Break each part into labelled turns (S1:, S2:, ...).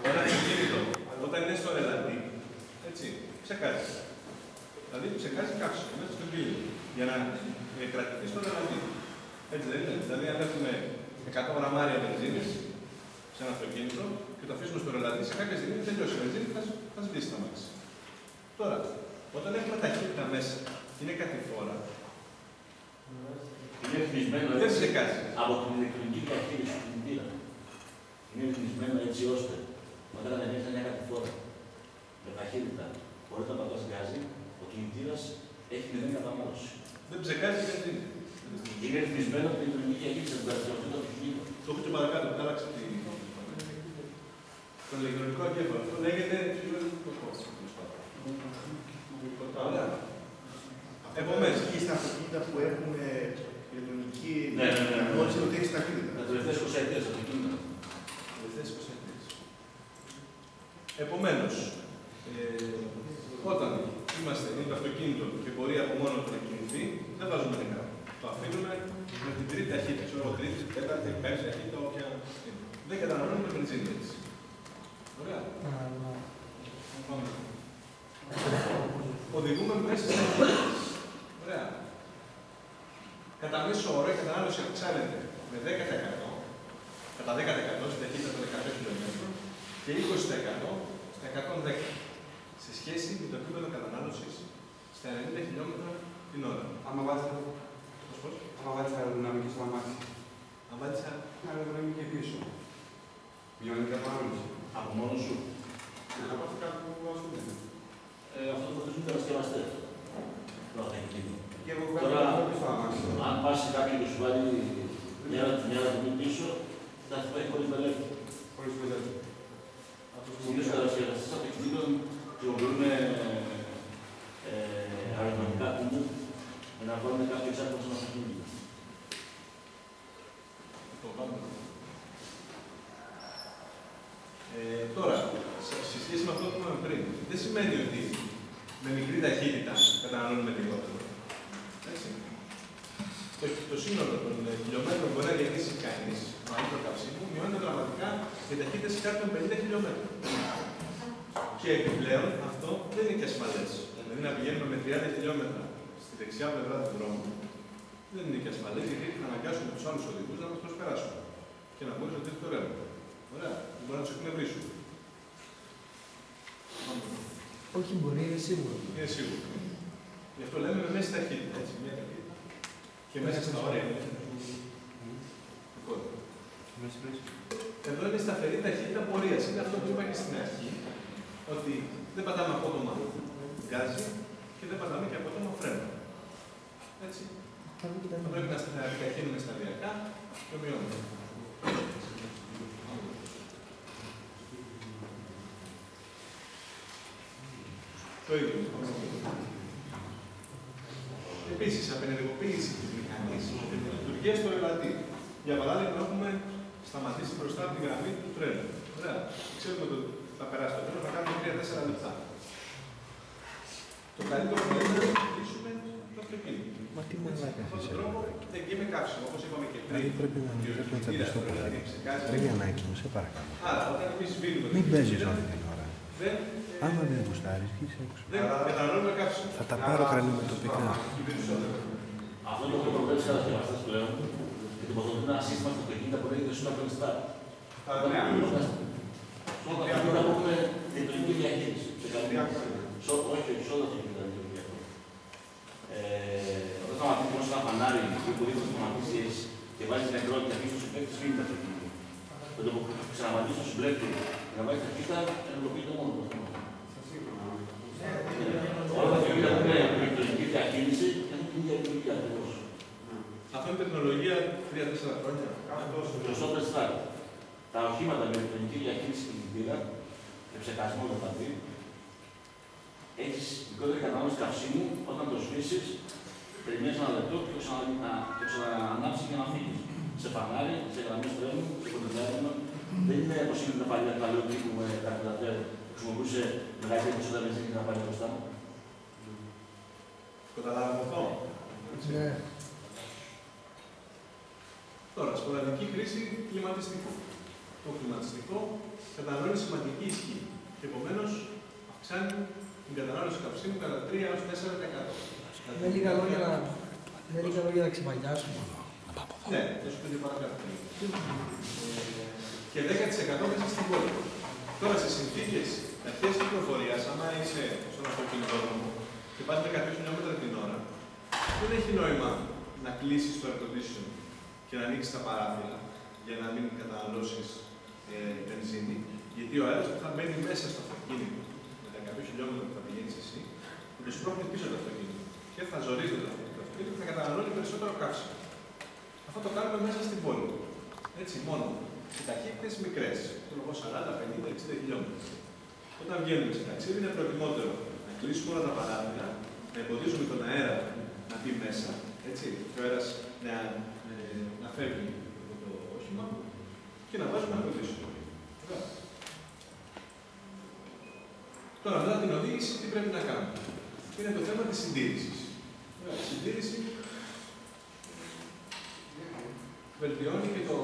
S1: Ένα αυτοκίνητο, όταν είναι στο ρελαντί, έτσι, ψεκάζει. Δηλαδή ψεκάζει καύσιμο μέσα στον κύριο για να κρατηθεί στο ρελαντί. Έτσι δεν είναι. Δηλαδή, αν έχουμε 100 γραμμάρια βενζίνης σε ένα αυτοκίνητο και το αφήσουμε στο ρελαντί, σε κάποια στιγμή τελειώσει η βενζίνη, θα σβήσει τα μάτια. Τώρα, όταν έχουμε ταχύτητα μέσα και είναι κατηφόρα,
S2: είναι ρυθμισμένο
S1: δεν ψεκάζει.
S2: Από την ηλεκτρονική διαχείριση του κινητήρα. Είναι ρυθμισμένο έτσι ώστε όταν ανεβαίνει μια κατηφόρα με ταχύτητα χωρίς να πατάς γκάζι, ο κινητήρας έχει μηδέν κατανάλωση.
S1: Δεν ψεκάζει βενζίνη.
S2: Είναι ρυθμισμένο από την ηλεκτρονική διαχείριση του αυτοκίνητου.
S1: Το έχω και παρακάτω, άλλαξε το ηλεκτρονικό εγκέφαλο. Αυτό λέγεται. Επομένως,
S3: και στα αυτοκίνητα που έχουμε ηλεκτρονική
S2: διαγνώριση
S3: ότι έχει ταχύτητα.
S2: Τα τελευταίες 20 ετίες αυτοκίνητα.
S1: Επομένως, όταν είναι το αυτοκίνητο και μπορεί από μόνο του να κινηθεί, δεν βάζουμε νεκρά. Το αφήνουμε με την τρίτη ταχύτητα. Ξέρω, τρίτη, τέταρτη, πέμπτη ταχύτητα, όποια είναι. Δεν καταναλώνουμε βενζίνη έτσι. Ωραία. Οδηγούμε μέσα στις ταχύτητες. Ωραία. Κατά μέσο όρο η κατανάλωση αυξάνεται με 10%, κατά 10% στην ταχύτητα των 100 χιλιόμετρων και 20% στα 110 σε σχέση με το επίπεδο κατανάλωσης στα 90 χιλιόμετρα την ώρα.
S3: Άμα βάλεις αεροδυναμική στο αμάξι.
S1: Αν βάλεις
S3: αεροδυναμική πίσω. Μειώνει την κατανάλωση.
S2: Από μόνο σου.
S3: Να πάω κάτω που βάζουν.
S2: Αυτό το χρησιμοποιούν τα κατασκευαστές.
S3: Τώρα,
S2: αν πας σε κάποιον και σου βάλει μια ρατομή πίσω, θα σου πάει χωρίς μελέτη.
S3: Χωρίς μελέτη.
S2: Συνήθως οι κατασκευαστές αυτοκινήτων χρησιμοποιούν αεροδυναμικά κουμπού για να βάλουν κάποιο εξάρτημα στον αυτοκίνητο.
S1: Τώρα, σε σχέση με αυτό που είπαμε πριν, δεν σημαίνει ότι με μικρή ταχύτητα καταναλώνουμε λιγότερο. Το σύνολο των χιλιόμετρων που μπορεί να διαχειρίσει κανείς με άλλο καυσίμου μειώνεται δραματικά η ταχύτητα σε κάτω των 50 χιλιόμετρων. Και επιπλέον αυτό δεν είναι και ασφαλές. Δηλαδή να πηγαίνουμε με 30 χιλιόμετρα στη δεξιά πλευρά του δρόμου δεν είναι και ασφαλές γιατί θα αναγκάσουμε τους άλλους οδηγούς να μας προσπεράσουν και να μπουν στο τρίτο ρεύμα. Ωραία, μπορεί να τους εκνευρίσουν.
S4: Όχι, μπορεί, είναι σίγουρο.
S1: Είναι σίγουρο. Γι' αυτό λέμε με μέση ταχύτητα. Έτσι, μια ταχύτητα. Και μέσα στα όρια. Εδώ είναι σταθερή ταχύτητα πορείας. Είναι αυτό που είπα και στην αρχή, ότι δεν πατάμε απότομα γκάζι και δεν πατάμε και απότομα φρένο. Έτσι. Θα πρέπει να επιταχύνουμε σταδιακά και ομοιώνουμε. Το ίδιο. Επίσης, απενεργοποίηση της μηχανής και τη λειτουργία στο ρελαντί. Για παράδειγμα, έχουμε σταματήσει μπροστά από τη γραμμή του τρένου. Ωραία. Ξέρουμε ότι θα περάσει το τρένο, θα κάνουμε 3-4 λεπτά. Το καλύτερο που είναι να χρησιμοποιήσουμε το αυτοκίνητο.
S5: Μα τι μαλάκα
S1: με αυτόν τον τρόπο δεν γεύει καύσιμο, όπως είπαμε και πριν.
S5: Πρέπει να τσαντιστώ πολλά. Ρε Γιαννάκη μου, σε παρακαλώ.
S1: Άρα, όταν εμείς σβήνουμε.
S5: Μην παίζεις όλη την ώρα. Άμα δεν γουστάρεις, βγεις έξω. Θα τα πάρω κρανιομετωπικά.
S2: Αυτό το έχω προβλέψει στις κατασκευαστές πλέον και τοποθετούν ένα σύστημα στα αυτοκίνητα που λέγεται Super Start. Όλα αυτά που έχουμε ηλεκτρονική διαχείριση. Όχι, σε όλα τα αυτοκίνητα λειτουργεί αυτό. Όταν σταματήσει όμως ένα φανάρι που δείχνει να σταματήσεις και βάζεις νεκρό και αφήσεις το συμπλέκτη, σβήνει το αυτοκίνητο. Με το που ξαναβαλείς το συμπλέκτη για να βάλεις ταχύτητα, ενεργοποιεί το μόνο του. Όλα τα αυτοκίνητα που είναι ηλεκτρονική διαχείριση έχουν την ίδια λειτουργία ακριβώς.
S1: Αυτό είναι τεχνολογία 3-4 χρόνια.
S2: Το Super Start. Τα οχήματα με ηλεκτρονική διαχείριση κινητήρα, με ψεκασμό δηλαδή, έχεις μικρότερη κατανάλωση καυσίμου όταν το σβήσεις, περιμένεις ένα λεπτό και το ξανανάψεις για να φύγεις. Σε φανάρι, σε γραμμές τρένου, σε κοντινάρισμα. Δεν είναι όπως είναι τα παλιά παλαιότητα που με κάτι που χρησιμοποιούσε μεγαλύτερη ποσότητα βενζίνη να πάρει μπροστά.
S1: Καταλάβαμε αυτό.
S4: Ναι.
S1: Τώρα, σποραδική χρήση κλιματιστικού. Το κλιματιστικό καταναλώνει σημαντική ισχύ και επομένως αυξάνει την κατανάλωση καυσίμου κατά 3-4%.
S4: Με λίγα λόγια να ξεπαγιάσουμε.
S1: Ναι, θα σου πω και παρακάτω. Και 10% μέσα στην πόλη. Τώρα, σε συνθήκες ταχείας κυκλοφορίας, άμα είσαι στον αυτοκινητόδρομο και πας 100 χιλιόμετρα την ώρα, δεν έχει νόημα να κλείσεις το air condition και να ανοίξεις τα παράθυρα για να μην καταναλώσεις βενζίνη, γιατί ο αέρας που θα μπαίνει μέσα στο αυτοκίνητο με τα 100 χιλιόμετρα που θα πηγαίνεις εσύ, θα το σπρώχνει πίσω το αυτοκίνητο και θα ζορίζεται το αυτοκίνητο και θα καταναλώνει περισσότερο καύσιμο. Αυτό το κάνουμε μέσα στην πόλη. Έτσι, μόνο. Οι ταχύτητες μικρές, θέλω 40, 50, 60 χιλιόμετρα. Όταν βγαίνουμε σε ταξίδι, είναι προτιμότερο να κλείσουμε όλα τα παράθυρα, να εμποδίζουμε τον αέρα να μπει μέσα, έτσι, και ο αέρας να φεύγει από το όχημα και να βάζουμε να κολλήσουμε. Τώρα, μετά την οδήγηση, τι πρέπει να κάνουμε. Είναι το θέμα της συντήρησης. Η συντήρηση βελτιώνει και το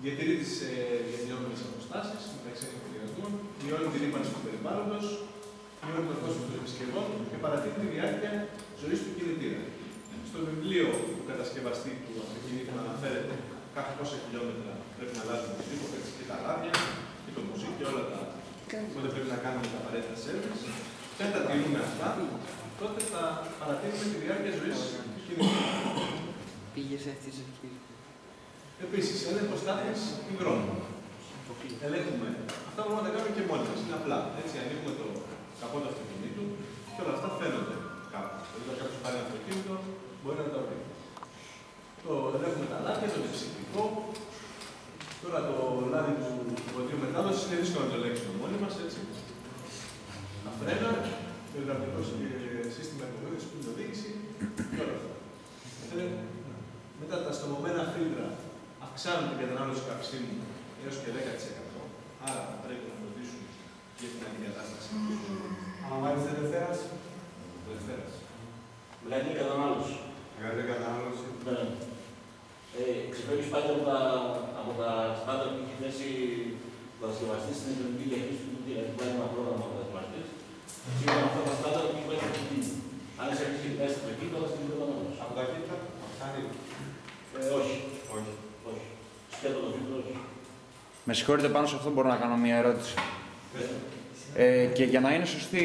S1: διατηρεί τις διανυόμενες αποστάσεις μεταξύ των εφοδιασμών, μειώνει την ρήπανση του περιβάλλοντος, μειώνει το κόστος των επισκευών και παρατείνει τη διάρκεια ζωής του κινητήρα. Στο βιβλίο του κατασκευαστή του αυτοκινήτου αναφέρεται κάθε πόσα χιλιόμετρα πρέπει να αλλάζουμε τις δίποτες και τα λάδια και το μουσί και όλα τα. Οπότε πρέπει να κάνουμε τα απαραίτητα σέρβις. Και αν τα τηρούμε αυτά, τότε θα παρατείνουμε τη διάρκεια ζωής του κινητήρα.
S6: Πήγες αυτής εκεί.
S1: Επίσης, έλεγχος στάθμης υγρών. Ελέγχουμε. Αυτά μπορούμε να τα κάνουμε και μόνοι μας. Είναι απλά. Έτσι, ανοίγουμε το καπό του αυτοκινήτου και όλα αυτά φαίνονται κάπου. Δηλαδή, όταν κάποιος πάρει ένα αυτοκίνητο, μπορεί να το βρει. Το ελέγχουμε τα λάδια, το ψυκτικό. Τώρα το λάδι του φορτίου μετάδοσης είναι δύσκολο να το ελέγξουμε μόνοι μας. Έτσι. Τα φρένα, το υδραυλικό σύστημα εκπομπής που είναι η οδήγηση και όλα αυτά. Μετά τα στομωμένα φίλτρα αυξάνουν την κατανάλωση καυσίμου έως και 10%. Άρα θα πρέπει να φροντίσουμε για την αντικατάσταση.
S3: Αναμάρεις Δευτέρας.
S1: Δευτέρας.
S2: Μεγαλύτερη κατανάλωση.
S3: Μεγαλύτερη κατανάλωση.
S2: Ναι. Ξεφεύγεις πάλι από τα στάνταρ που έχει θέσει ο κατασκευαστής στην ηλεκτρονική διαχείριση του κινητήρα. Έχει βάλει ένα πρόγραμμα ο κατασκευαστής. Σύμφωνα με αυτά τα στάνταρ που έχει βάλει το κινητήρα. Αν είσαι αρχίσει και πέσει το κινητήρα, θα στην κατανάλωση.
S3: Από τα κίνητα, αυξάνει.
S2: Όχι. Όχι. Σκέτο το φίλτρο, όχι.
S7: Με συγχωρείτε, πάνω σε αυτό μπορώ να κάνω μια ερώτηση. Και για να είναι σωστή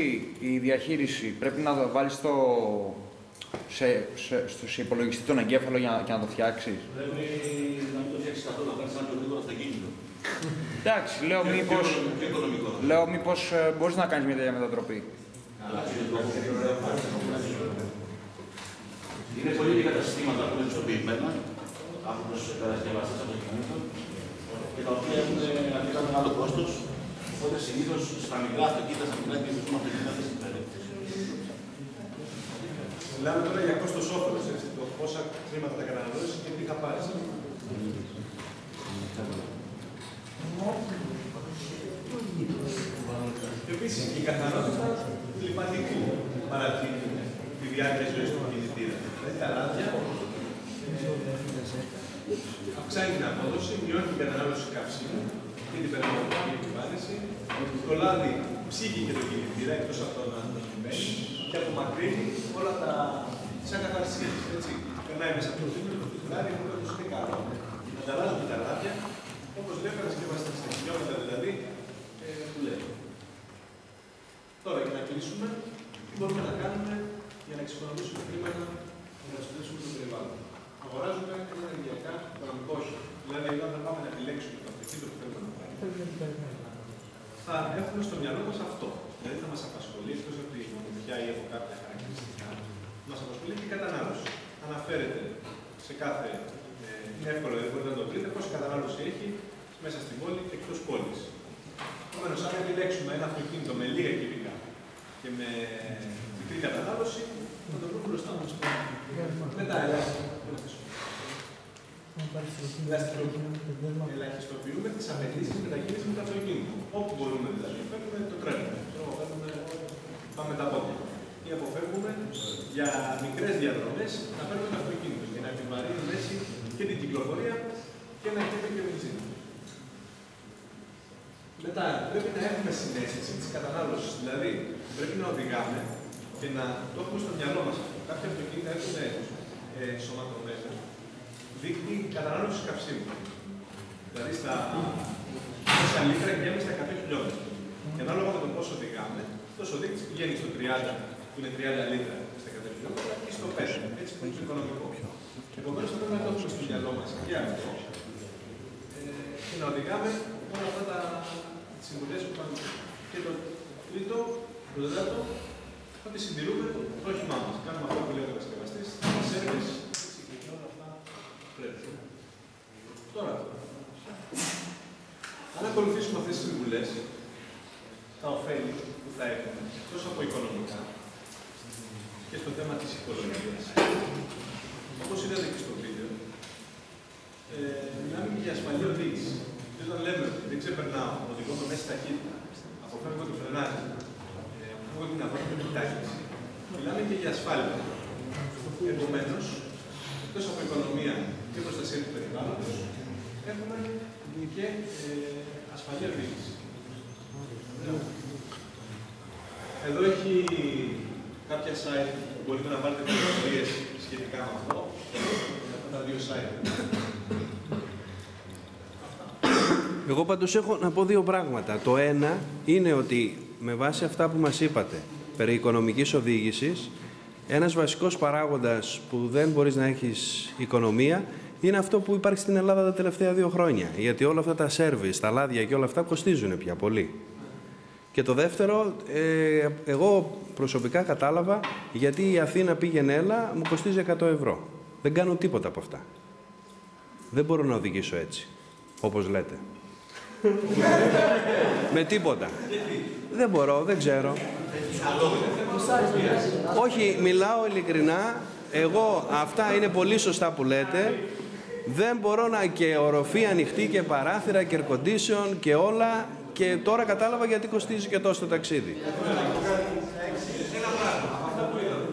S7: η διαχείριση, πρέπει να το βάλεις στο υπολογιστή τον εγκέφαλο και να το φτιάξεις.
S2: Πρέπει να μην το φτιάξεις καθόλου, να κάνεις ένα πιο γρήγορο αυτοκίνητο.
S7: Εντάξει, λέω μήπως μπορείς να κάνεις μια τέτοια μετατροπή.
S2: Είναι πολύ λίγα τα συστήματα που είναι πιστοποιημένα από τους κατασκευαστές αυτοκινήτων και τα οποία έχουν αρκετά μεγάλο κόστος. Οπότε συνήθως στα μικρά αυτοκίνητα, στα μικρά κυβερνητικά αυτοκίνητα δεν συμφέρει.
S1: Μιλάμε τώρα για κόστος όφελος, το πόσα χρήματα θα καταναλώσεις και τι θα πάρεις. Επίσης, η καθαρότητα κλιματικού παρατείνει τη διάρκεια ζωής του κινητήρα. Δηλαδή, τα λάδια αυξάνει την απόδοση, μειώνει την κατανάλωση καυσίμου και την περιβαλλοντική επιβάρυνση. Το λάδι ψύχει και το κινητήρα εκτός από το να το κυμαίνει και απομακρύνει όλα τα σαν καθαρσίες. Περνάει μέσα από το φίλτρο, το φιλτράρι, όπως είναι καλό. Ανταλλάζουμε τα λάδια, όπως λέει ο κατασκευαστής, στα χιλιόμετρα δηλαδή, που λέει. Τώρα, για να κλείσουμε, τι μπορούμε να κάνουμε για να εξοικονομήσουμε χρήματα και να εξοικονομήσουμε το περιβάλλον. Αγοράζουμε ένα ενεργειακά οικονομικό όχημα. Δηλαδή, όταν πάμε να επιλέξουμε το αυτοκίνητο που θέλουμε να πάρουμε, θα έχουμε στο μυαλό μας αυτό. Δηλαδή, θα μας απασχολεί, εκτός από τη μονοπιά ή από κάποια χαρακτηριστικά, μας απασχολεί και η κατανάλωση. Αναφέρεται σε κάθε. Είναι εύκολο, δεν μπορείτε να το βρείτε, πόση κατανάλωση έχει μέσα στην πόλη και εκτός πόλης. Επομένως, αν επιλέξουμε ένα αυτοκίνητο με λίγα κυβικά και με μικρή κατανάλωση, θα το βρούμε μπροστά μας. Μετά, ελαχιστοποιούμε τις απαιτήσεις μετακίνησης με το αυτοκίνητο. Όπου μπορούμε δηλαδή. Φέρνουμε το τρένο, πάμε τα πόδια. Ή αποφεύγουμε για μικρές διαδρομές να παίρνουμε το αυτοκίνητο και να επιβαρύνουμε έτσι κυκλοφορία και να έχει και βενζίνη. Μετά, πρέπει να έχουμε συνέστηση της κατανάλωσης. Δηλαδή, πρέπει να οδηγάμε και να το έχουμε στο μυαλό μας αυτό. Κάποια αυτοκίνητα έχουν σωματωμένο δείκτη κατανάλωσης καυσίμου. Δηλαδή, στα λίτρα πηγαίνουμε στα 100 χιλιόμετρα. Και ανάλογα με το πόσο οδηγάμε, τόσο δείκτη πηγαίνει στο 30, που είναι 30 λίτρα στα 100 χιλιόμετρα, ή στο 5, έτσι που είναι το οικονομικό. Επομένως, θα πρέπει να το έχουμε στο μυαλό μας και αυτό. Και να οδηγάμε όλα αυτά τα συμβουλές που πάμε. Και το τρίτο, το τέταρτο, ότι συντηρούμε το όχημά μας. Κάνουμε αυτό που λέει ο κατασκευαστής, τα σέρβις, και όλα αυτά πρέπει. Τώρα, αν ακολουθήσουμε αυτές τις συμβουλές, τα ωφέλη που θα έχουμε, τόσο από οικονομικά και στο θέμα της οικολογίας, όπως είδατε και στο βίντεο, μιλάμε και για ασφαλή οδήγηση. Και όταν λέμε ότι δεν ξεπερνάω, οδηγώ με μέση ταχύτητα, αποφεύγω το φρενάζι, αποφεύγω την απόφευκτη επιτάχυνση, μιλάμε και για ασφάλεια. Επομένως, εκτός από οικονομία και προστασία του περιβάλλοντος, έχουμε και ασφαλή οδήγηση. Εδώ έχει κάποια site που μπορείτε να πάρετε πληροφορίες σχετικά με αυτό. Αυτά τα δύο site.
S3: Εγώ πάντως έχω να πω δύο πράγματα. Το ένα είναι ότι με βάση αυτά που μας είπατε περί οικονομικής οδήγησης, ένας βασικός παράγοντας που δεν μπορείς να έχεις οικονομία είναι αυτό που υπάρχει στην Ελλάδα τα τελευταία 2 χρόνια. Γιατί όλα αυτά τα σέρβις, τα λάδια και όλα αυτά κοστίζουν πια πολύ. Και το δεύτερο, εγώ προσωπικά κατάλαβα γιατί η Αθήνα πήγαινε έλα μου κοστίζει 100 ευρώ. Δεν κάνω τίποτα από αυτά. Δεν μπορώ να οδηγήσω έτσι, όπως λέτε. Με τίποτα. Δεν μπορώ, δεν ξέρω. Όχι, μιλάω ειλικρινά. Εγώ, αυτά είναι πολύ σωστά που λέτε. Δεν μπορώ να... και οροφή ανοιχτή και παράθυρα και air condition και όλα. Και τώρα κατάλαβα γιατί κοστίζει και τόσο το ταξίδι.
S1: Ένα πράγμα, αυτό που είδαμε.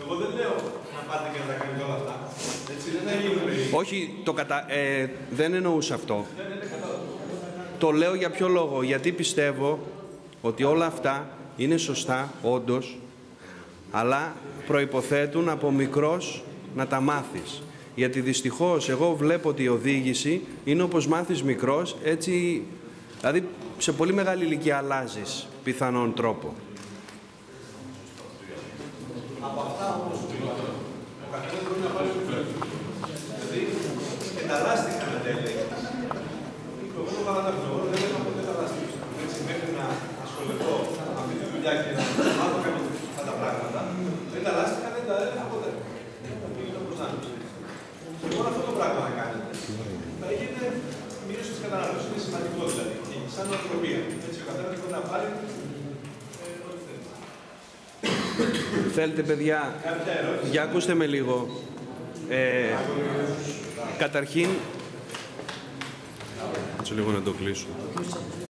S1: Εγώ δεν λέω να πάτε και να τα κάνετε όλα αυτά. Έτσι, δεν έγινε.
S3: Όχι, δεν εννοούσα αυτό. Το λέω για ποιο λόγο. Γιατί πιστεύω ότι όλα αυτά είναι σωστά, όντως, αλλά προϋποθέτουν από μικρός να τα μάθεις. Γιατί δυστυχώς εγώ βλέπω ότι η οδήγηση είναι όπως μάθεις μικρός, έτσι, δηλαδή σε πολύ μεγάλη ηλικία αλλάζεις πιθανόν τρόπο.
S1: Από αυτά όμως που είπαμε, ο καθένας μπορεί να πάρει το φεύγει. Δηλαδή, και τα λάστιχα με τα ελέγχεις. Εγώ το παράδειγμα, δεν έκανα ποτέ τα λάστιχα. Έτσι, μέχρι να ασχοληθώ με αυτή τη δουλειά και να μάθω κάποια αυτά τα πράγματα, δεν τα λάστιχα, δεν τα έλεγα ποτέ. Είναι το προσάνθρωπο. Λοιπόν, αυτό το πράγμα να κάνετε, θα γίνεται μείωση της κατανάλωσης. Είναι σημαντικό δηλαδή. Σαν νοοτροπία. Έτσι, ο καθένας μπορεί να πάρει ό,τι θέλει.
S3: Θέλετε, παιδιά, για ακούστε με λίγο. Καταρχήν, έτσι λίγο να το κλείσω.